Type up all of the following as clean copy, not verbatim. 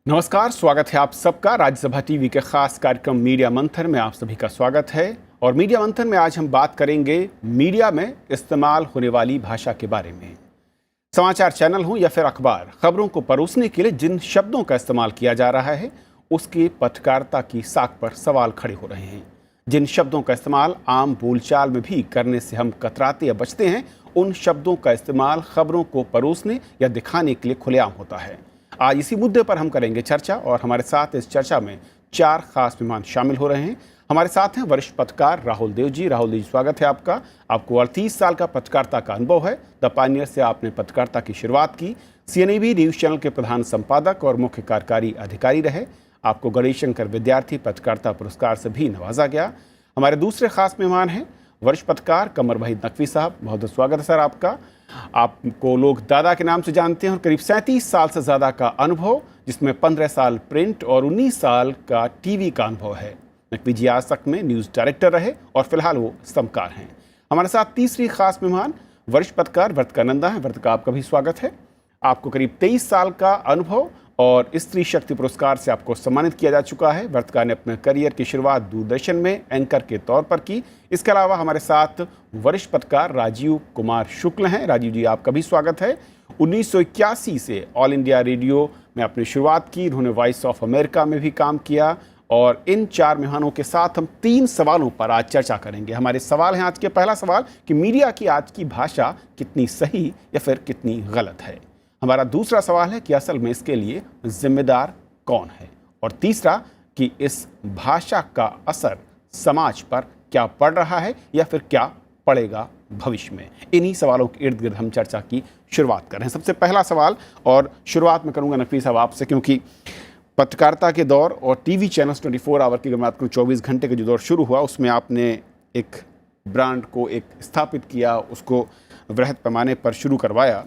नमस्कार, स्वागत है आप सबका राज्यसभा टीवी के खास कार्यक्रम मीडिया मंथन में। आप सभी का स्वागत है। और मीडिया मंथन में आज हम बात करेंगे मीडिया में इस्तेमाल होने वाली भाषा के बारे में। समाचार चैनल हो या फिर अखबार, खबरों को परोसने के लिए जिन शब्दों का इस्तेमाल किया जा रहा है उसकी पत्रकारिता की साख पर सवाल खड़े हो रहे हैं। जिन शब्दों का इस्तेमाल आम बोलचाल में भी करने से हम कतराते या बचते हैं, उन शब्दों का इस्तेमाल खबरों को परोसने या दिखाने के लिए खुलेआम होता है। आज इसी मुद्दे पर हम करेंगे चर्चा और हमारे साथ इस चर्चा में 4 खास मेहमान शामिल हो रहे हैं। हमारे साथ हैं वरिष्ठ पत्रकार राहुल देव जी। राहुल जी, स्वागत है आपका। आपको 38 साल का पत्रकारिता का अनुभव है। द पायनियर से आपने पत्रकारिता की शुरुआत की। CNBC न्यूज़ चैनल के प्रधान संपादक और मुख्य कार्यकारी अधिकारी रहे। आपको गणेश शंकर विद्यार्थी पत्रकारिता पुरस्कार से भी नवाजा गया। हमारे दूसरे खास मेहमान हैं वरिष्ठ पत्रकार कमर वहीद नकवी साहब। बहुत बहुत स्वागत है सर आपका। आपको लोग दादा के नाम से जानते हैं और करीब 37 साल से ज़्यादा का अनुभव, जिसमें 15 साल प्रिंट और 19 साल का टीवी का अनुभव है। नकवी जी आज तक में न्यूज़ डायरेक्टर रहे और फिलहाल वो स्तंभकार हैं। हमारे साथ तीसरी खास मेहमान वरिष्ठ पत्रकार वर्तिका नंदा हैं। वर्तिका, आपका भी स्वागत है। आपको करीब 23 साल का अनुभव और स्त्री शक्ति पुरस्कार से आपको सम्मानित किया जा चुका है। वर्तिका ने अपने करियर की शुरुआत दूरदर्शन में एंकर के तौर पर की। इसके अलावा हमारे साथ वरिष्ठ पत्रकार राजीव कुमार शुक्ल हैं। राजीव जी, आपका भी स्वागत है। 1981 से ऑल इंडिया रेडियो में अपनी शुरुआत की। इन्होंने वॉइस ऑफ अमेरिका में भी काम किया। और इन 4 मेहमानों के साथ हम 3 सवालों पर आज चर्चा करेंगे। हमारे सवाल हैं आज के, पहला सवाल कि मीडिया की आज की भाषा कितनी सही या फिर कितनी गलत है। हमारा दूसरा सवाल है कि असल में इसके लिए जिम्मेदार कौन है। और तीसरा कि इस भाषा का असर समाज पर क्या पड़ रहा है या फिर क्या पड़ेगा भविष्य में। इन्हीं सवालों के इर्द गिर्द हम चर्चा की शुरुआत कर रहे हैं। सबसे पहला सवाल, और शुरुआत में करूंगा नकवी साहब आपसे, क्योंकि पत्रकारिता के दौर और टीवी चैनल्स 24 आवर की, अगर मैं बात करूँ 24 घंटे के जो दौर शुरू हुआ, उसमें आपने एक ब्रांड को एक स्थापित किया, उसको वृहद पैमाने पर शुरू करवाया।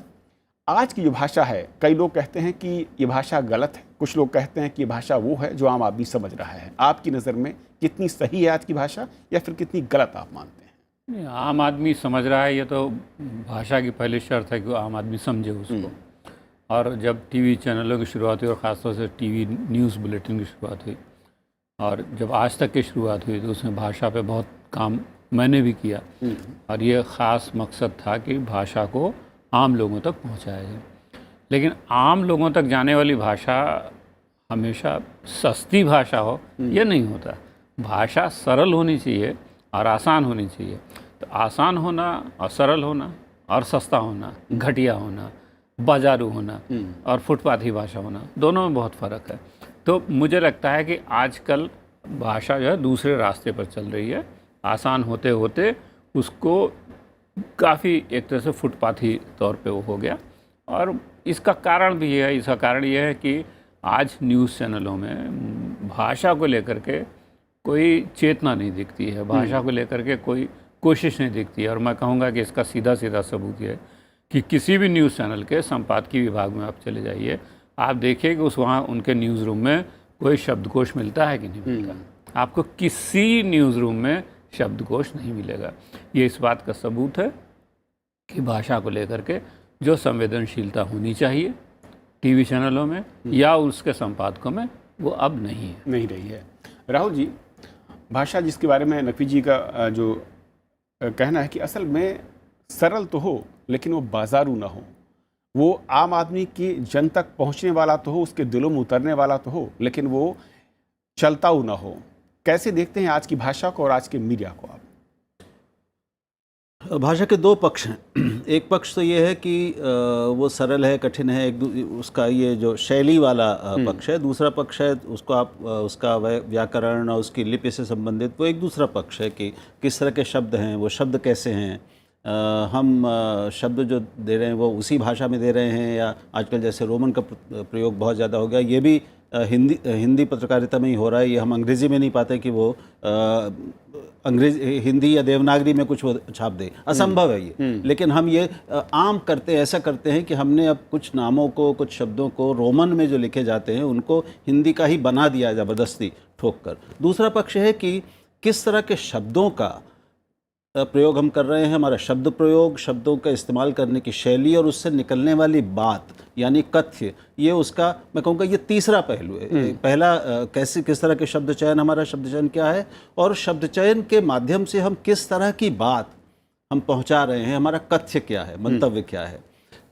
आज की जो भाषा है, कई लोग कहते हैं कि ये भाषा गलत है, कुछ लोग कहते हैं कि ये भाषा वो है जो आम आदमी समझ रहा है। आपकी नज़र में कितनी सही है आज की भाषा या फिर कितनी गलत आप मानते हैं? आम आदमी समझ रहा है, ये तो भाषा की पहली शर्त है कि आम आदमी समझे उसको। और जब टीवी चैनलों की शुरुआत हुई और ख़ासतौर से टीवी न्यूज़ बुलेटिन की शुरुआत हुई और जब आज तक की शुरुआत हुई, तो उसमें भाषा पे बहुत काम मैंने भी किया। और ये ख़ास मकसद था कि भाषा को आम लोगों तक पहुंचाया जाए। लेकिन आम लोगों तक जाने वाली भाषा हमेशा सस्ती भाषा हो, ये नहीं होता। भाषा सरल होनी चाहिए और आसान होनी चाहिए। तो आसान होना और सरल होना और सस्ता होना, घटिया होना, बाजारू होना और फुटपाथी भाषा होना, दोनों में बहुत फ़र्क है। तो मुझे लगता है कि आजकल भाषा जो है दूसरे रास्ते पर चल रही है। आसान होते होते उसको काफ़ी एक तरह से फुटपाथी तौर पे वो हो गया। और इसका कारण भी है, इसका कारण ये है कि आज न्यूज़ चैनलों में भाषा को लेकर के कोई चेतना नहीं दिखती है, भाषा को लेकर के कोई कोशिश नहीं दिखती है। और मैं कहूँगा कि इसका सीधा सीधा सबूत ये है कि किसी भी न्यूज़ चैनल के संपादकीय विभाग में आप चले जाइए, आप देखिए कि वहाँ उनके न्यूज़ रूम में कोई शब्दकोश मिलता है कि नहीं मिलता। आपको किसी न्यूज़ रूम में शब्दकोश नहीं मिलेगा। ये इस बात का सबूत है कि भाषा को लेकर के जो संवेदनशीलता होनी चाहिए टीवी चैनलों में या उसके संपादकों में, वो अब नहीं रही है। राहुल जी, भाषा जिसके बारे में नकवी जी का जो कहना है कि असल में सरल तो हो लेकिन वो बाजारू ना हो, वो आम आदमी की जन तक पहुंचने वाला तो हो, उसके दिलों में उतरने वाला तो हो, लेकिन वो चलताऊ ना हो। कैसे देखते हैं आज की भाषा को और आज के मीडिया को आप? भाषा के 2 पक्ष हैं। एक पक्ष तो ये है कि वो सरल है, कठिन है, उसका ये जो शैली वाला पक्ष है। दूसरा पक्ष है उसको आप उसका व्याकरण और उसकी लिपि से संबंधित वो एक दूसरा पक्ष है कि किस तरह के शब्द हैं, वो शब्द कैसे हैं, हम शब्द जो दे रहे हैं वो उसी भाषा में दे रहे हैं या आजकल जैसे रोमन का प्रयोग बहुत ज़्यादा हो गया, ये भी हिंदी पत्रकारिता में ही हो रहा है। ये हम अंग्रेज़ी में नहीं पाते कि वो हिंदी या देवनागरी में कुछ वो छाप दे, असंभव है ये। लेकिन हम ये आम करते ऐसा करते हैं कि हमने अब कुछ नामों को, कुछ शब्दों को रोमन में जो लिखे जाते हैं उनको हिंदी का ही बना दिया ज़बरदस्ती ठोक कर। दूसरा पक्ष है कि किस तरह के शब्दों का प्रयोग हम कर रहे हैं, हमारा शब्द प्रयोग, शब्दों का इस्तेमाल करने की शैली और उससे निकलने वाली बात यानी कथ्य, ये उसका मैं कहूँगा ये तीसरा पहलू है। पहला किस तरह के शब्द चयन, हमारा शब्द चयन क्या है, और शब्द चयन के माध्यम से हम किस तरह की बात हम पहुँचा रहे हैं, हमारा कथ्य क्या है, मंतव्य क्या है।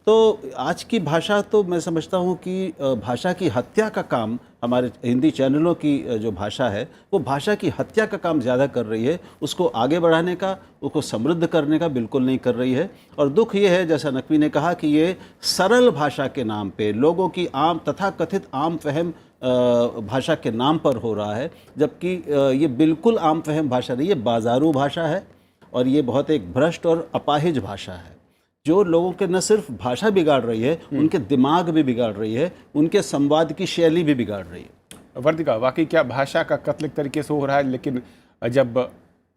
तो आज की भाषा तो मैं समझता हूँ कि भाषा की हत्या का काम हमारे हिंदी चैनलों की जो भाषा है वो भाषा की हत्या का काम ज़्यादा कर रही है, उसको आगे बढ़ाने का, उसको समृद्ध करने का बिल्कुल नहीं कर रही है। और दुख ये है, जैसा नकवी ने कहा, कि ये सरल भाषा के नाम पे लोगों की आम तथा कथित आम फहम भाषा के नाम पर हो रहा है, जबकि ये बिल्कुल आम फहम भाषा नहीं, ये बाजारू भाषा है और ये बहुत एक भ्रष्ट और अपाहिज भाषा है जो लोगों के न सिर्फ भाषा बिगाड़ रही है, उनके दिमाग भी बिगाड़ रही है, उनके संवाद की शैली भी बिगाड़ रही है। वर्तिका, वाकई क्या भाषा का कत्ल एक तरीके से हो रहा है, लेकिन जब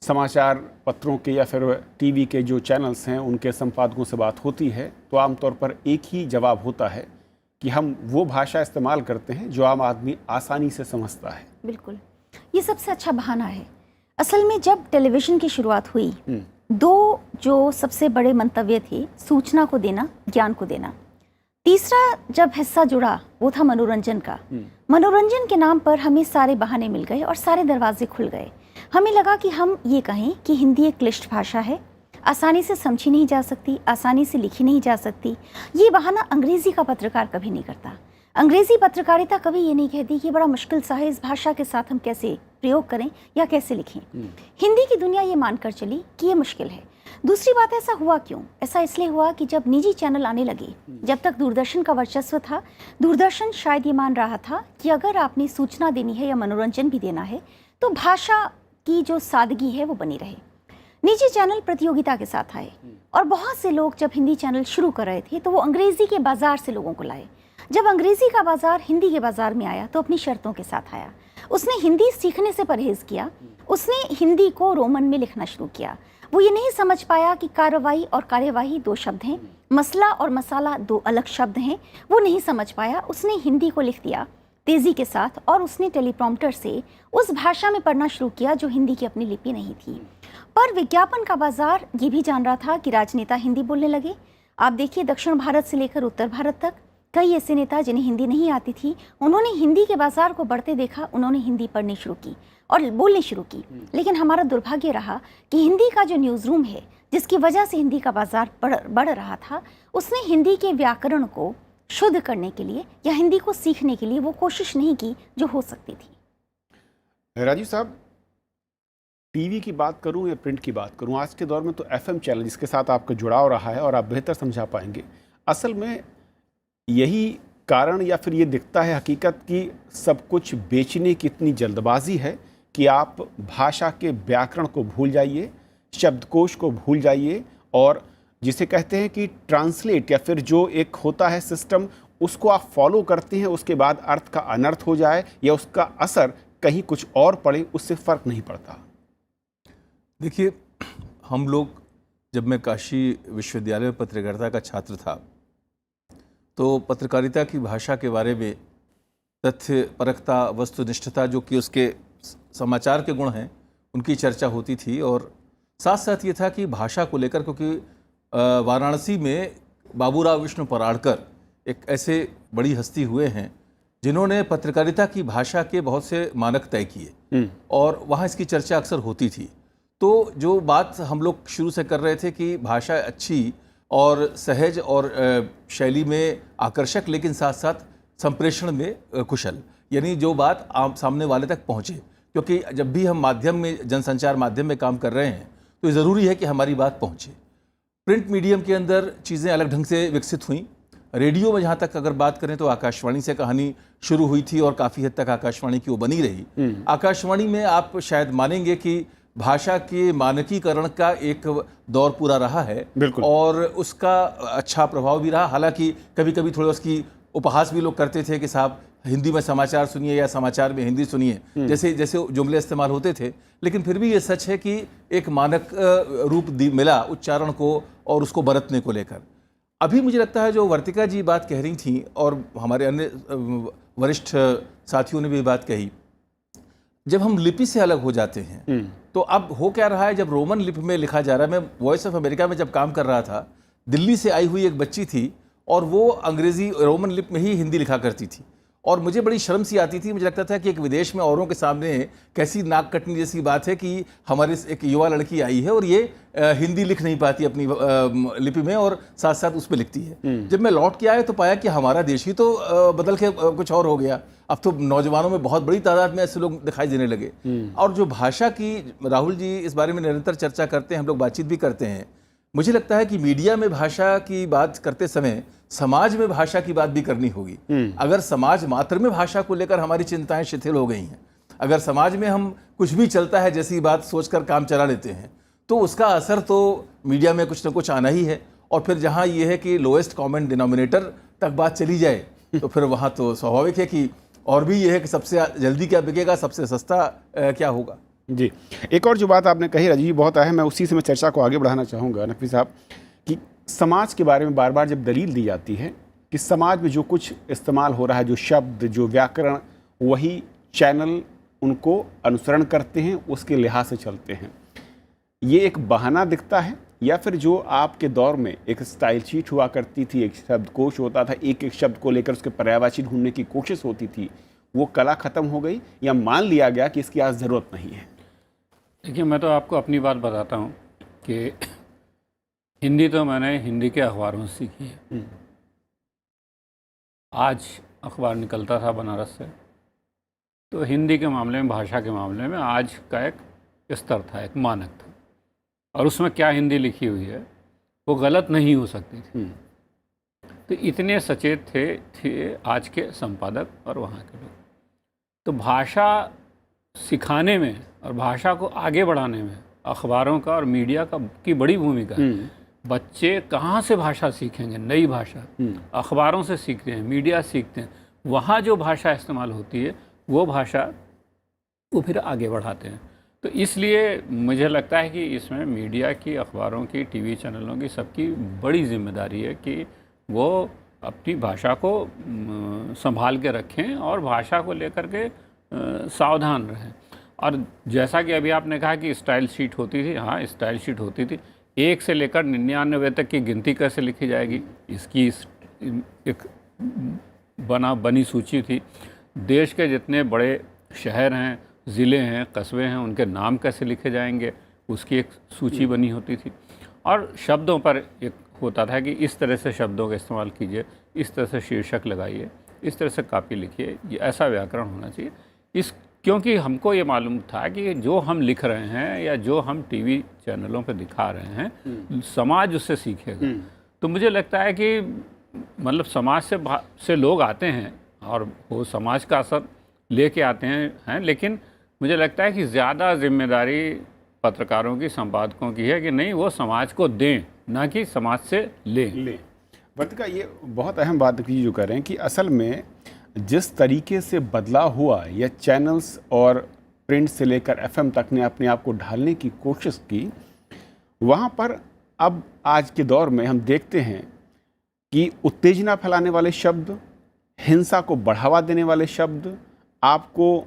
समाचार पत्रों के या फिर टीवी के जो चैनल्स हैं उनके संपादकों से बात होती है तो आमतौर पर एक ही जवाब होता है कि हम वो भाषा इस्तेमाल करते हैं जो आम आदमी आसानी से समझता है। बिल्कुल, ये सबसे अच्छा बहाना है। असल में जब टेलीविज़न की शुरुआत हुई, दो जो सबसे बड़े मंतव्य थे, सूचना को देना, ज्ञान को देना। तीसरा जब हिस्सा जुड़ा वो था मनोरंजन का। मनोरंजन के नाम पर हमें सारे बहाने मिल गए और सारे दरवाजे खुल गए। हमें लगा कि हम ये कहें कि हिंदी एक क्लिष्ट भाषा है, आसानी से समझी नहीं जा सकती, आसानी से लिखी नहीं जा सकती। ये बहाना अंग्रेज़ी का पत्रकार कभी नहीं करता। अंग्रेज़ी पत्रकारिता कभी ये नहीं कहती कि बड़ा मुश्किल सा है, इस भाषा के साथ हम कैसे प्रयोग करें या कैसे लिखें। हिंदी की दुनिया ये मानकर चली कि ये मुश्किल है। दूसरी बात, ऐसा हुआ क्यों? ऐसा इसलिए हुआ कि जब निजी चैनल आने लगे, जब तक दूरदर्शन का वर्चस्व था, दूरदर्शन शायद ये मान रहा था कि अगर आपने सूचना देनी है या मनोरंजन भी देना है तो भाषा की जो सादगी है वो बनी रहे। निजी चैनल प्रतियोगिता के साथ आए और बहुत से लोग जब हिंदी चैनल शुरू कर रहे थे तो वो अंग्रेज़ी के बाज़ार से लोगों को लाए। जब अंग्रेज़ी का बाज़ार हिंदी के बाज़ार में आया तो अपनी शर्तों के साथ आया। उसने हिंदी सीखने से परहेज़ किया, उसने हिंदी को रोमन में लिखना शुरू किया। वो ये नहीं समझ पाया कि कार्रवाई और कार्यवाही दो शब्द हैं, मसला और मसाला दो अलग शब्द हैं। वो नहीं समझ पाया, उसने हिंदी को लिख दिया तेज़ी के साथ और उसने टेलीप्रॉम्प्टर से उस भाषा में पढ़ना शुरू किया जो हिंदी की अपनी लिपि नहीं थी। पर विज्ञापन का बाज़ार ये भी जान रहा था कि राजनेता हिंदी बोलने लगे। आप देखिए, दक्षिण भारत से लेकर उत्तर भारत तक कई ऐसे नेता जिन्हें हिंदी नहीं आती थी, उन्होंने हिंदी के बाज़ार को बढ़ते देखा, उन्होंने हिंदी पढ़नी शुरू की और बोलनी शुरू की। लेकिन हमारा दुर्भाग्य रहा कि हिंदी का जो न्यूज़ रूम है, जिसकी वजह से हिंदी का बाज़ार बढ़ रहा था, उसने हिंदी के व्याकरण को शुद्ध करने के लिए या हिंदी को सीखने के लिए वो कोशिश नहीं की जो हो सकती थी। राजीव साहब, टीवी की बात करूं या प्रिंट की बात करूं, आज के दौर में तो एफएम चैनल जिसके साथ आपका जुड़ाव रहा है और आप बेहतर समझा पाएंगे, असल में यही कारण या फिर ये दिखता है हकीकत कि सब कुछ बेचने की इतनी जल्दबाजी है कि आप भाषा के व्याकरण को भूल जाइए, शब्दकोश को भूल जाइए और जिसे कहते हैं कि ट्रांसलेट या फिर जो एक होता है सिस्टम, उसको आप फॉलो करते हैं, उसके बाद अर्थ का अनर्थ हो जाए या उसका असर कहीं कुछ और पड़े, उससे फ़र्क नहीं पड़ता। देखिए, हम लोग, जब मैं काशी विश्वविद्यालय में पत्रकारिता का छात्र था तो पत्रकारिता की भाषा के बारे में तथ्य परखता, वस्तुनिष्ठता जो कि उसके समाचार के गुण हैं, उनकी चर्चा होती थी। और साथ साथ ये था कि भाषा को लेकर, क्योंकि वाराणसी में बाबूराव विष्णु पराड़कर एक ऐसे बड़ी हस्ती हुए हैं जिन्होंने पत्रकारिता की भाषा के बहुत से मानक तय किए और वहाँ इसकी चर्चा अक्सर होती थी। तो जो बात हम लोग शुरू से कर रहे थे कि भाषा अच्छी और सहज और शैली में आकर्षक, लेकिन साथ साथ संप्रेषण में कुशल, यानी जो बात आप सामने वाले तक पहुँचे। क्योंकि जब भी हम माध्यम में, जनसंचार माध्यम में काम कर रहे हैं तो ज़रूरी है कि हमारी बात पहुँचे। प्रिंट मीडियम के अंदर चीज़ें अलग ढंग से विकसित हुईं। रेडियो में जहाँ तक अगर बात करें तो आकाशवाणी से कहानी शुरू हुई थी और काफ़ी हद तक आकाशवाणी की वो बनी रही। आकाशवाणी में आप शायद मानेंगे कि भाषा के मानकीकरण का एक दौर पूरा रहा है और उसका अच्छा प्रभाव भी रहा। हालांकि कभी कभी थोड़ा उसकी उपहास भी लोग करते थे कि साहब हिंदी में समाचार सुनिए या समाचार में हिंदी सुनिए, जैसे जैसे जुमले इस्तेमाल होते थे। लेकिन फिर भी ये सच है कि एक मानक रूप मिला उच्चारण को और उसको बरतने को लेकर। अभी मुझे लगता है जो वर्तिका जी बात कह रही थी और हमारे अन्य वरिष्ठ साथियों ने भी बात कही, जब हम लिपि से अलग हो जाते हैं। तो अब हो क्या रहा है, जब रोमन लिपि में लिखा जा रहा है, मैं वॉइस ऑफ अमेरिका में जब काम कर रहा था, दिल्ली से आई हुई एक बच्ची थी और वो अंग्रेजी रोमन लिपि में ही हिंदी लिखा करती थी, और मुझे बड़ी शर्म सी आती थी। मुझे लगता था कि एक विदेश में औरों के सामने कैसी नाक कटने जैसी बात है कि हमारे एक युवा लड़की आई है और ये हिंदी लिख नहीं पाती अपनी लिपि में और साथ साथ उस पर लिखती है। जब मैं लौट के आया तो पाया कि हमारा देश ही तो बदल के कुछ और हो गया। अब तो नौजवानों में बहुत बड़ी तादाद में ऐसे लोग दिखाई देने लगे। और जो भाषा की, राहुल जी इस बारे में निरंतर चर्चा करते हैं, हम लोग बातचीत भी करते हैं। मुझे लगता है कि मीडिया में भाषा की बात करते समय समाज में भाषा की बात भी करनी होगी। अगर समाज मात्र में भाषा को लेकर हमारी चिंताएं शिथिल हो गई हैं, अगर समाज में हम कुछ भी चलता है जैसी बात सोचकर काम चला लेते हैं, तो उसका असर तो मीडिया में कुछ ना कुछ आना ही है। और फिर जहां ये है कि लोएस्ट कॉमन डिनोमिनेटर तक बात चली जाए, तो फिर वहां तो स्वाभाविक है कि और भी ये है कि सबसे जल्दी क्या बिकेगा, सबसे सस्ता क्या होगा। जी, एक और जो बात आपने कही राजीव जी बहुत है, मैं उसी से मैं चर्चा को आगे बढ़ाना चाहूँगा नकवी साहब, कि समाज के बारे में बार बार जब दलील दी जाती है कि समाज में जो कुछ इस्तेमाल हो रहा है, जो शब्द, जो व्याकरण, वही चैनल उनको अनुसरण करते हैं, उसके लिहाज से चलते हैं। ये एक बहाना दिखता है, या फिर जो आपके दौर में एक स्टाइल शीट हुआ करती थी, एक शब्दकोश होता था, एक एक शब्द को लेकर उसके पर्यायवाची ढूंढने की कोशिश होती थी, वो कला ख़त्म हो गई या मान लिया गया कि इसकी आज ज़रूरत नहीं है? देखिए, मैं तो आपको अपनी बात बताता हूँ कि हिंदी तो मैंने हिंदी के अखबारों से सीखी है। आज अखबार निकलता था बनारस से, तो हिंदी के मामले में, भाषा के मामले में आज का एक स्तर था, एक मानक था, और उसमें क्या हिंदी लिखी हुई है वो गलत नहीं हो सकती थी। तो इतने सचेत थे आज के संपादक और वहाँ के लोग। तो भाषा सिखाने में और भाषा को आगे बढ़ाने में अखबारों का और मीडिया का की बड़ी भूमिका है। बच्चे कहाँ से भाषा सीखेंगे? नई भाषा अखबारों से सीखते हैं, मीडिया सीखते हैं। वहाँ जो भाषा इस्तेमाल होती है वो भाषा वो फिर आगे बढ़ाते हैं। तो इसलिए मुझे लगता है कि इसमें मीडिया की, अखबारों की, टीवी चैनलों की, सबकी बड़ी जिम्मेदारी है कि वो अपनी भाषा को संभाल के रखें और भाषा को लेकर के सावधान रहें। और जैसा कि अभी आपने कहा कि स्टाइल शीट होती थी, हाँ स्टाइल शीट होती थी। 1 से लेकर 99 तक की गिनती कैसे लिखी जाएगी, इसकी एक बनी सूची थी। देश के जितने बड़े शहर हैं, ज़िले हैं, कस्बे हैं, उनके नाम कैसे लिखे जाएंगे, उसकी एक सूची बनी होती थी। और शब्दों पर एक होता था कि इस तरह से शब्दों का इस्तेमाल कीजिए, इस तरह से शीर्षक लगाइए, इस तरह से कापी लिखिए, ये ऐसा व्याकरण होना चाहिए। क्योंकि हमको ये मालूम था कि जो हम लिख रहे हैं या जो हम टीवी चैनलों पर दिखा रहे हैं, समाज उससे सीखेगा। तो मुझे लगता है कि मतलब समाज से लोग आते हैं और वो समाज का असर लेके आते हैं, लेकिन मुझे लगता है कि ज़्यादा जिम्मेदारी पत्रकारों की, संपादकों की है कि नहीं वो समाज को दें, ना कि समाज से लें। वर्तिका, ये बहुत अहम बात जो कह रहे हैं कि असल में जिस तरीके से बदलाव हुआ, या चैनल्स और प्रिंट से लेकर एफएम तक ने अपने आप को ढालने की कोशिश की, वहाँ पर अब आज के दौर में हम देखते हैं कि उत्तेजना फैलाने वाले शब्द, हिंसा को बढ़ावा देने वाले शब्द, आपको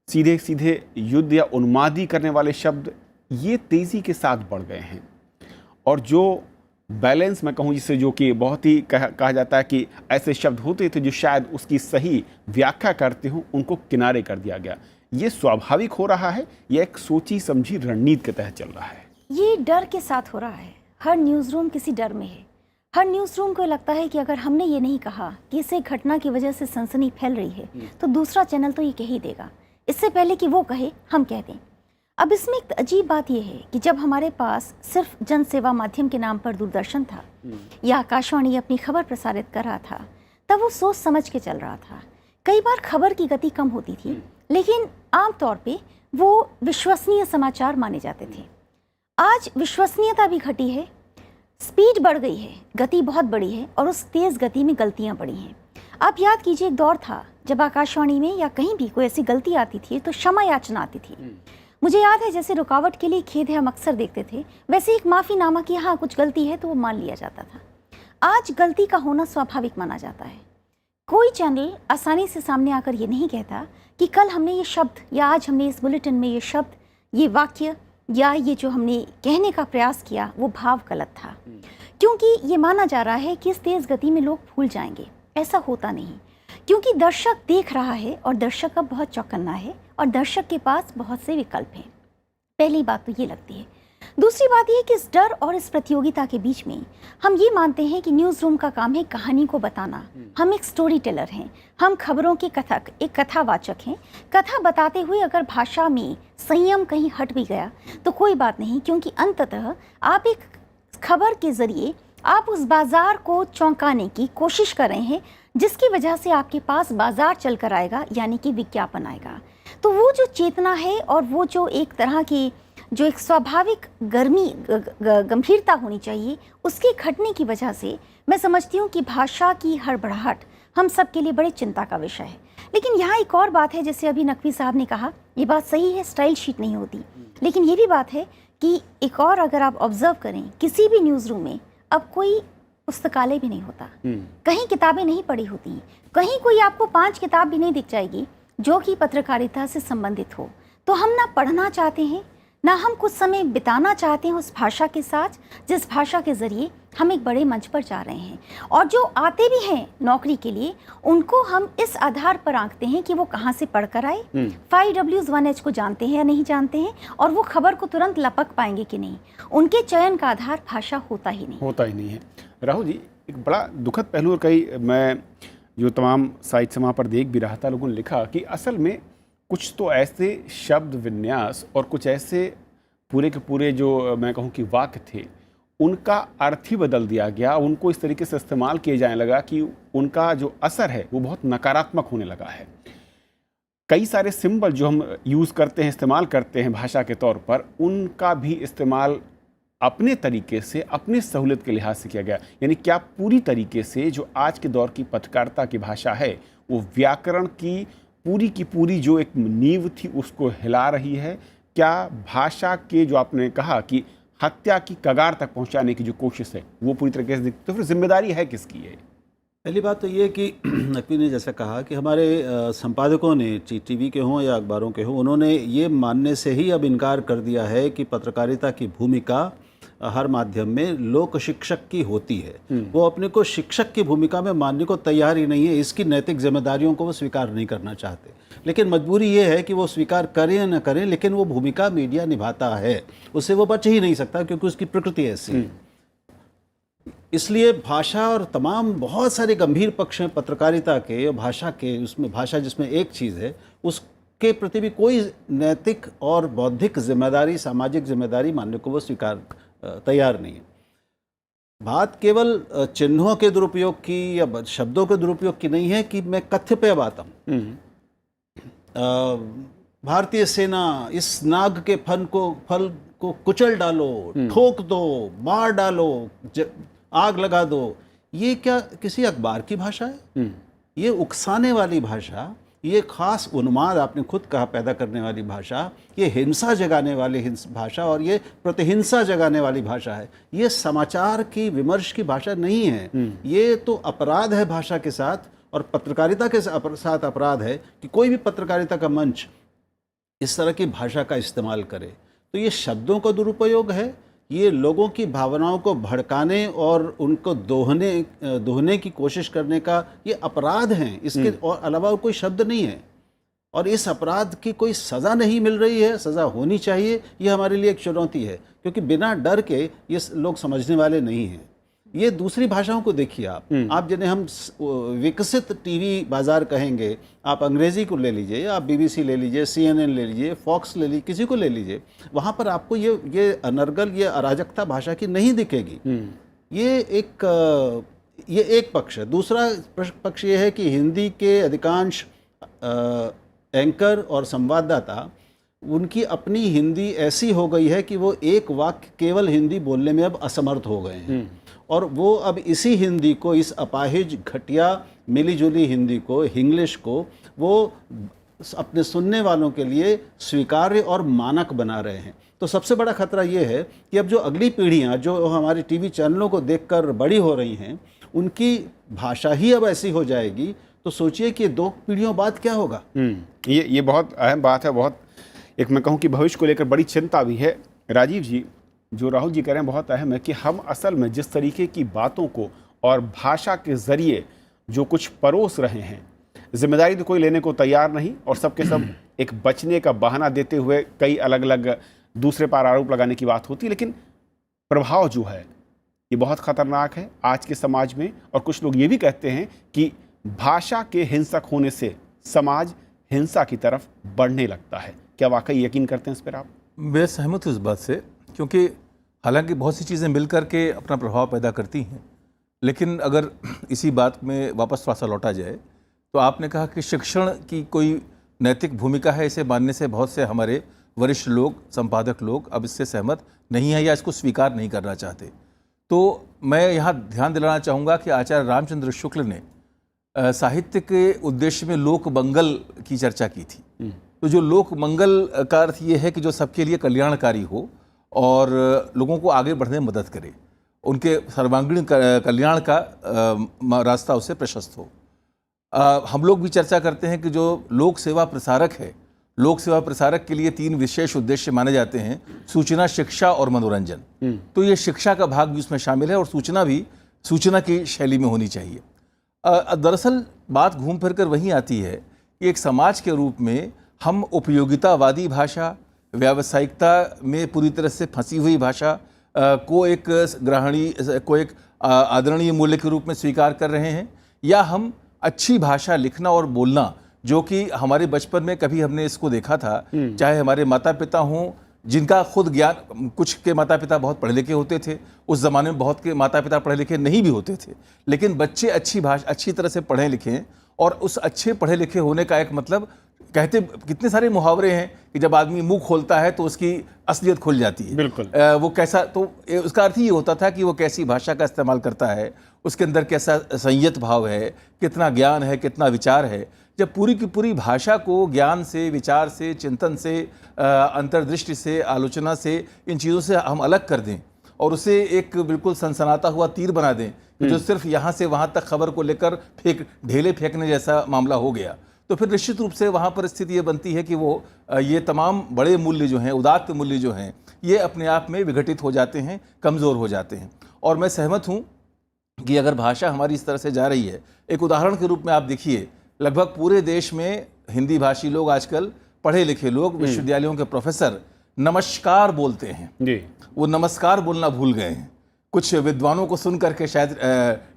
सीधे सीधे युद्ध या उन्मादी करने वाले शब्द, ये तेज़ी के साथ बढ़ गए हैं। और जो बैलेंस मैं कहूँ जिसे, जो कि बहुत ही कहा जाता है कि ऐसे शब्द होते थे जो शायद उसकी सही व्याख्या करते हों, उनको किनारे कर दिया गया। ये स्वाभाविक हो रहा है या एक सोची समझी रणनीति के तहत चल रहा है? ये डर के साथ हो रहा है। हर न्यूज़ रूम किसी डर में है। हर न्यूज़ रूम को लगता है कि अगर हमने ये नहीं कहा कि इस घटना की वजह से सनसनी फैल रही है, तो दूसरा चैनल तो ये कह ही देगा, इससे पहले कि वो कहे हम कह दें। अब इसमें एक अजीब बात यह है कि जब हमारे पास सिर्फ जन सेवा माध्यम के नाम पर दूरदर्शन था या आकाशवाणी अपनी खबर प्रसारित कर रहा था, तब वो सोच समझ के चल रहा था। कई बार खबर की गति कम होती थी, लेकिन आमतौर पे वो विश्वसनीय समाचार माने जाते थे। आज विश्वसनीयता भी घटी है, स्पीड बढ़ गई है, गति बहुत बड़ी है, और उस तेज़ गति में गलतियाँ बढ़ी हैं। आप याद कीजिए, एक दौर था जब आकाशवाणी में या कहीं भी कोई ऐसी गलती आती थी तो क्षमा याचना आती थी। मुझे याद है, जैसे रुकावट के लिए खेद है हम अक्सर देखते थे, वैसे एक माफ़ीनामा कि हाँ कुछ गलती है तो वो मान लिया जाता था। आज गलती का होना स्वाभाविक माना जाता है। कोई चैनल आसानी से सामने आकर ये नहीं कहता कि कल हमने ये शब्द या आज हमने इस बुलेटिन में ये शब्द, ये वाक्य या ये जो हमने कहने का प्रयास किया वो भाव गलत था, क्योंकि ये माना जा रहा है कि इस तेज़ गति में लोग भूल जाएंगे। ऐसा होता नहीं, क्योंकि दर्शक देख रहा है और दर्शक अब बहुत चौकन्ना है और दर्शक के पास बहुत से विकल्प हैं। पहली बात तो ये लगती है। दूसरी बात यह कि इस डर और इस प्रतियोगिता के बीच में हम ये मानते हैं कि न्यूज़ रूम का काम है कहानी को बताना। हम एक स्टोरी टेलर हैं, हम खबरों के कथक, एक कथावाचक हैं। कथा बताते हुए अगर भाषा में संयम कहीं हट भी गया तो कोई बात नहीं, क्योंकि अंततः आप एक खबर के ज़रिए आप उस बाज़ार को चौंकाने की कोशिश कर रहे हैं, जिसकी वजह से आपके पास बाज़ार चल कर आएगा, यानी कि विज्ञापन आएगा। तो वो जो चेतना है और वो जो एक तरह की जो एक स्वाभाविक गंभीरता होनी चाहिए, उसके घटने की वजह से मैं समझती हूँ कि भाषा की हड़बड़ाहट हम सब के लिए बड़े चिंता का विषय है। लेकिन यहाँ एक और बात है, जैसे अभी नकवी साहब ने कहा, ये बात सही है, स्टाइल शीट नहीं होती, लेकिन ये भी बात है कि एक और अगर आप ऑब्जर्व करें, किसी भी न्यूज़ रूम में अब कोई पुस्तकालय भी नहीं होता, कहीं किताबें नहीं पढ़ी होती, कहीं कोई आपको 5 किताब भी नहीं दिख जाएगी जो कि पत्रकारिता से संबंधित हो। तो हम ना पढ़ना चाहते हैं, ना हम कुछ समय बिताना चाहते हैं उस भाषा के साथ जिस भाषा के ज़रिए हम एक बड़े मंच पर जा रहे हैं। और जो आते भी हैं नौकरी के लिए, उनको हम इस आधार पर आंकते हैं कि वो कहाँ से पढ़ कर आए, 5Ws 1H को जानते हैं या नहीं जानते हैं, और वो खबर को तुरंत लपक पाएंगे कि नहीं। उनके चयन का आधार भाषा होता ही नहीं है। राहुल जी, एक बड़ा दुखद पहलू, और कई मैं जो तमाम साइट्स वहाँ पर देख भी रहा था, लोगों ने लिखा कि असल में कुछ तो ऐसे शब्द विन्यास और कुछ ऐसे पूरे के पूरे जो मैं कहूँ कि वाक्य थे, उनका अर्थ ही बदल दिया गया, उनको इस तरीके से इस्तेमाल किए जाने लगा कि उनका जो असर है वो बहुत नकारात्मक होने लगा है। कई सारे सिंबल जो हम यूज़ करते हैं, इस्तेमाल करते हैं भाषा के तौर पर, उनका भी इस्तेमाल अपने तरीके से, अपनी सहूलियत के लिहाज से किया गया। यानी क्या पूरी तरीके से जो आज के दौर की पत्रकारिता की भाषा है, वो व्याकरण की पूरी जो एक नींव थी उसको हिला रही है? क्या भाषा के जो आपने कहा कि हत्या की कगार तक पहुंचाने की जो कोशिश है वो पूरी तरीके से दिखती, तो फिर जिम्मेदारी है किसकी है? पहली बात तो ये कि नकवी ने जैसा कहा कि हमारे संपादकों ने, टीवी के हों या अखबारों के हों, उन्होंने ये मानने से ही अब इनकार कर दिया है कि पत्रकारिता की भूमिका हर माध्यम में लोक शिक्षक की होती है। वो अपने को शिक्षक की भूमिका में मानने को तैयार ही नहीं है। इसकी नैतिक जिम्मेदारियों को वो स्वीकार नहीं करना चाहते, लेकिन मजबूरी ये है कि वो स्वीकार करें या न करें, लेकिन वो भूमिका मीडिया निभाता है, उससे वो बच ही नहीं सकता, क्योंकि उसकी प्रकृति ऐसी है। इसलिए भाषा और तमाम बहुत सारे गंभीर पक्ष हैं पत्रकारिता के, भाषा के, उसमें भाषा जिसमें एक चीज़ है, उसके प्रति भी कोई नैतिक और बौद्धिक जिम्मेदारी, सामाजिक जिम्मेदारी मानने को वो स्वीकार तैयार नहीं है। बात केवल चिन्हों के दुरुपयोग की या शब्दों के दुरुपयोग की नहीं है कि मैं कथ्य पे अब आता हूँ। भारतीय सेना इस नाग के फल को कुचल डालो, ठोक दो, मार डालो, आग लगा दो, ये क्या किसी अखबार की भाषा है? ये उकसाने वाली भाषा, ये खास उन्माद, आपने खुद कहा, पैदा करने वाली भाषा, ये हिंसा जगाने वाली भाषा और ये प्रतिहिंसा जगाने वाली भाषा है। ये समाचार की, विमर्श की भाषा नहीं है। ये तो अपराध है भाषा के साथ, और पत्रकारिता के साथ अपराध है कि कोई भी पत्रकारिता का मंच इस तरह की भाषा का इस्तेमाल करे। तो ये शब्दों का दुरुपयोग है, ये लोगों की भावनाओं को भड़काने और उनको दोहने की कोशिश करने का ये अपराध हैं। इसके और अलावा कोई शब्द नहीं है, और इस अपराध की कोई सज़ा नहीं मिल रही है। सज़ा होनी चाहिए, ये हमारे लिए एक चुनौती है, क्योंकि बिना डर के ये लोग समझने वाले नहीं हैं। ये दूसरी भाषाओं को देखिए आप जिन्हें हम विकसित टीवी बाजार कहेंगे, आप अंग्रेज़ी को ले लीजिए, आप BBC ले लीजिए, CNN ले लीजिए, फॉक्स ले लीजिए, किसी को ले लीजिए, वहाँ पर आपको ये अनर्गल, ये अराजकता भाषा की नहीं दिखेगी। ये एक पक्ष है। दूसरा पक्ष ये है कि हिंदी के अधिकांश एंकर और संवाददाता, उनकी अपनी हिंदी ऐसी हो गई है कि वो एक वाक्य केवल हिंदी बोलने में अब असमर्थ हो गए हैं, और वो अब इसी हिंदी को, इस अपाहिज, घटिया, मिलीजुली हिंदी को, इंग्लिश को, वो अपने सुनने वालों के लिए स्वीकार्य और मानक बना रहे हैं। तो सबसे बड़ा खतरा ये है कि अब जो अगली पीढ़ियां जो हमारे टीवी चैनलों को देखकर बड़ी हो रही हैं, उनकी भाषा ही अब ऐसी हो जाएगी, तो सोचिए कि 2 पीढ़ियों बाद क्या होगा। ये बहुत अहम बात है, बहुत एक मैं कहूँ कि भविष्य को लेकर बड़ी चिंता भी है। राजीव जी, जो राहुल जी कह रहे हैं बहुत अहम है कि हम असल में जिस तरीके की बातों को और भाषा के ज़रिए जो कुछ परोस रहे हैं, जिम्मेदारी तो कोई लेने को तैयार नहीं, और सबके सब एक बचने का बहाना देते हुए कई अलग अलग दूसरे पर आरोप लगाने की बात होती है, लेकिन प्रभाव जो है ये बहुत खतरनाक है आज के समाज में। और कुछ लोग ये भी कहते हैं कि भाषा के हिंसक होने से समाज हिंसा की तरफ बढ़ने लगता है। क्या वाकई यकीन करते हैं इस पर आप? मैं सहमत हूँ इस बात से, क्योंकि हालांकि बहुत सी चीज़ें मिलकर के अपना प्रभाव पैदा करती हैं, लेकिन अगर इसी बात में वापस थोड़ा सा लौटा जाए तो आपने कहा कि शिक्षण की कोई नैतिक भूमिका है, इसे मानने से बहुत से हमारे वरिष्ठ लोग, संपादक लोग अब इससे सहमत नहीं है या इसको स्वीकार नहीं करना चाहते। तो मैं यहाँ ध्यान दिलाना चाहूँगा कि आचार्य रामचंद्र शुक्ल ने साहित्य के उद्देश्य में लोक मंगल की चर्चा की थी। तो जो लोक मंगल का अर्थ ये है कि जो सबके लिए कल्याणकारी हो और लोगों को आगे बढ़ने में मदद करे, उनके सर्वांगीण कल्याण का रास्ता उसे प्रशस्त हो। हम लोग भी चर्चा करते हैं कि जो लोक सेवा प्रसारक है, लोक सेवा प्रसारक के लिए 3 विशेष उद्देश्य माने जाते हैं: सूचना, शिक्षा और मनोरंजन। तो ये शिक्षा का भाग भी उसमें शामिल है और सूचना भी सूचना की शैली में होनी चाहिए। दरअसल बात घूम फिर कर वहीं आती है कि एक समाज के रूप में हम उपयोगितावादी भाषा, व्यावसायिकता में पूरी तरह से फंसी हुई भाषा को एक आदरणीय मूल्य के रूप में स्वीकार कर रहे हैं, या हम अच्छी भाषा लिखना और बोलना, जो कि हमारे बचपन में कभी हमने इसको देखा था, चाहे हमारे माता पिता हों जिनका खुद ज्ञान, कुछ के माता पिता बहुत पढ़े लिखे होते थे, उस ज़माने में बहुत के माता पिता पढ़े लिखे नहीं भी होते थे, लेकिन बच्चे अच्छी तरह से पढ़ें लिखें, और उस अच्छे पढ़े लिखे होने का एक मतलब, कहते कितने सारे मुहावरे हैं कि जब आदमी मुंह खोलता है तो उसकी असलियत खुल जाती है। बिल्कुल। वो कैसा, तो उसका अर्थ ये होता था कि वो कैसी भाषा का इस्तेमाल करता है, उसके अंदर कैसा संयत भाव है, कितना ज्ञान है, कितना विचार है। जब पूरी की पूरी भाषा को ज्ञान से, विचार से, चिंतन से, अंतर्दृष्टि से, आलोचना से, इन चीज़ों से हम अलग कर दें और उसे एक बिल्कुल सनसनाता हुआ तीर बना दें जो सिर्फ यहाँ से वहाँ तक खबर को लेकर ढेले फेंकने जैसा मामला हो गया, तो फिर निश्चित रूप से वहाँ पर स्थिति ये बनती है कि वो ये तमाम बड़े मूल्य जो हैं, उदात्त मूल्य जो हैं, ये अपने आप में विघटित हो जाते हैं, कमज़ोर हो जाते हैं। और मैं सहमत हूँ कि अगर भाषा हमारी इस तरह से जा रही है, एक उदाहरण के रूप में आप देखिए, लगभग पूरे देश में हिंदी भाषी लोग आजकल, पढ़े लिखे लोग, विश्वविद्यालयों के प्रोफेसर नमस्कार बोलते हैं जी। वो नमस्कार बोलना भूल गए हैं। कुछ विद्वानों को सुन करके शायद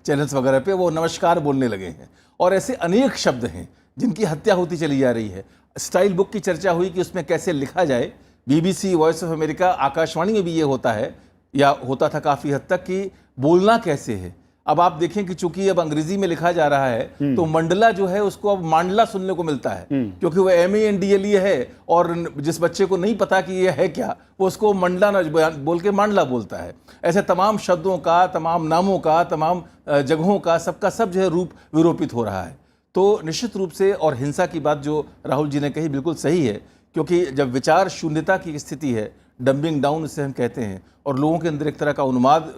चैनल्स वगैरह पे वो नमस्कार बोलने लगे हैं। और ऐसे अनेक शब्द हैं जिनकी हत्या होती चली जा रही है। स्टाइल बुक की चर्चा हुई कि उसमें कैसे लिखा जाए। BBC, voice of America, Akashvani में भी ये होता है या होता था काफ़ी हद तक कि बोलना कैसे है। अब आप देखें कि चूंकि अब अंग्रेजी में लिखा जा रहा है तो मंडला जो है उसको अब मांडला सुनने को मिलता है, क्योंकि वो MANDLA है, और जिस बच्चे को नहीं पता कि ये है क्या, वो उसको मंडला न बोल के मांडला बोलता है। ऐसे तमाम शब्दों का, तमाम नामों का, तमाम जगहों का, सबका सब जो है रूप विरूपित हो रहा है। तो निश्चित रूप से, और हिंसा की बात जो राहुल जी ने कही बिल्कुल सही है, क्योंकि जब विचार शून्यता की स्थिति है, डंबिंग डाउन इसे हम कहते हैं, और लोगों के अंदर एक तरह का उन्माद,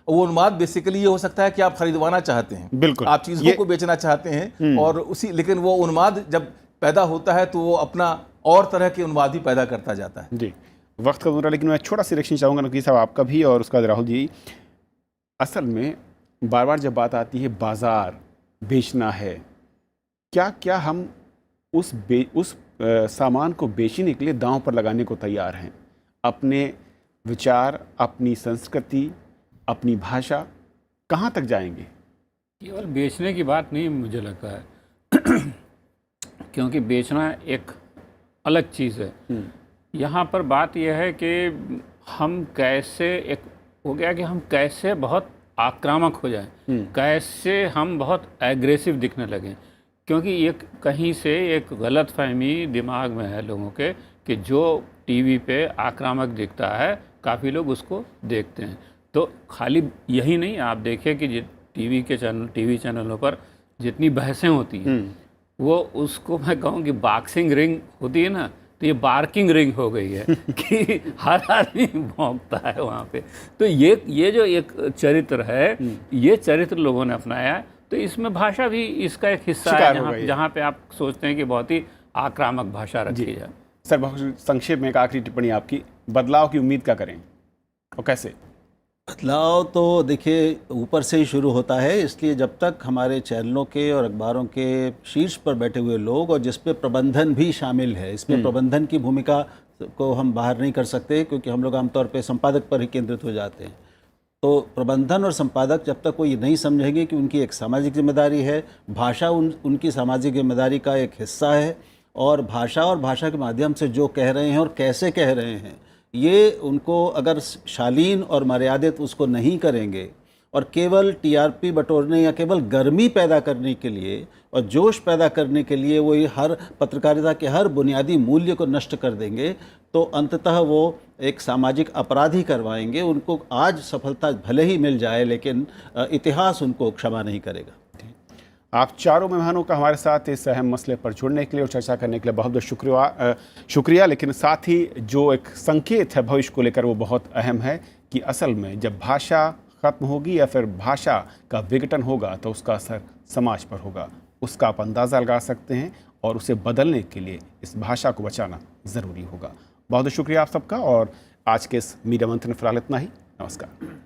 वो उन्माद बेसिकली ये हो सकता है कि आप खरीदवाना चाहते हैं, बिल्कुल, आप चीज़ों को बेचना चाहते हैं, और उसी, लेकिन वो उन्माद जब पैदा होता है तो वो अपना और तरह के उन्माद ही पैदा करता जाता है। जी, वक्त का दूसरा, लेकिन मैं छोटा सी रिएक्शन चाहूँगा नकवी साहब आपका भी और उसका राहुल जी। असल में बार बार जब बात आती है बाजार बेचना है, क्या क्या हम उस सामान को बेचने के लिए दांव पर लगाने को तैयार हैं? अपने विचार, अपनी संस्कृति, अपनी भाषा, कहाँ तक जाएंगे? केवल बेचने की बात नहीं मुझे लगता है क्योंकि बेचना एक अलग चीज़ है। यहाँ पर बात यह है कि हम कैसे, एक हो गया कि हम कैसे बहुत आक्रामक हो जाएं, कैसे हम बहुत एग्रेसिव दिखने लगें, क्योंकि ये कहीं से एक गलत फहमी दिमाग में है लोगों के कि जो टीवी पे आक्रामक दिखता है, काफ़ी लोग उसको देखते हैं। तो खाली यही नहीं, आप देखिए कि टीवी चैनलों पर जितनी बहसें होती हैं, वो उसको मैं कहूँ कि बॉक्सिंग रिंग होती है ना, तो ये बार्किंग रिंग हो गई है कि हर आदमी भौंकता है वहाँ पे। तो ये जो एक चरित्र है, ये चरित्र लोगों ने अपनाया है, तो इसमें भाषा भी इसका एक हिस्सा शिकार है, हो गई है। जहाँ पे आप सोचते हैं कि बहुत ही आक्रामक भाषा रखी जाए। सर, बहुत संक्षेप में एक आखिरी टिप्पणी आपकी, बदलाव की उम्मीद क्या करें और कैसे? बदलाव तो देखिए ऊपर से ही शुरू होता है, इसलिए जब तक हमारे चैनलों के और अखबारों के शीर्ष पर बैठे हुए लोग, और जिसपे प्रबंधन भी शामिल है, इसमें प्रबंधन की भूमिका को हम बाहर नहीं कर सकते, क्योंकि हम लोग आमतौर पे संपादक पर ही केंद्रित हो जाते हैं। तो प्रबंधन और संपादक जब तक वो ये नहीं समझेंगे कि उनकी एक सामाजिक जिम्मेदारी है, भाषा उनकी सामाजिक जिम्मेदारी का एक हिस्सा है, और भाषा के माध्यम से जो कह रहे हैं और कैसे कह रहे हैं, ये उनको अगर शालीन और मर्यादित उसको नहीं करेंगे और केवल टीआरपी बटोरने या केवल गर्मी पैदा करने के लिए और जोश पैदा करने के लिए वो ये हर पत्रकारिता के हर बुनियादी मूल्य को नष्ट कर देंगे, तो अंततः वो एक सामाजिक अपराधी करवाएंगे। उनको आज सफलता भले ही मिल जाए, लेकिन इतिहास उनको क्षमा नहीं करेगा। आप चारों मेहमानों का हमारे साथ इस अहम मसले पर जुड़ने के लिए और चर्चा करने के लिए बहुत बहुत शुक्रिया। लेकिन साथ ही जो एक संकेत है भविष्य को लेकर, वो बहुत अहम है कि असल में जब भाषा खत्म होगी या फिर भाषा का विघटन होगा तो उसका असर समाज पर होगा। उसका आप अंदाज़ा लगा सकते हैं, और उसे बदलने के लिए इस भाषा को बचाना ज़रूरी होगा। बहुत बहुत शुक्रिया आप सबका, और आज के इस मीडिया मंथन में फिलहाल इतना ही। नमस्कार।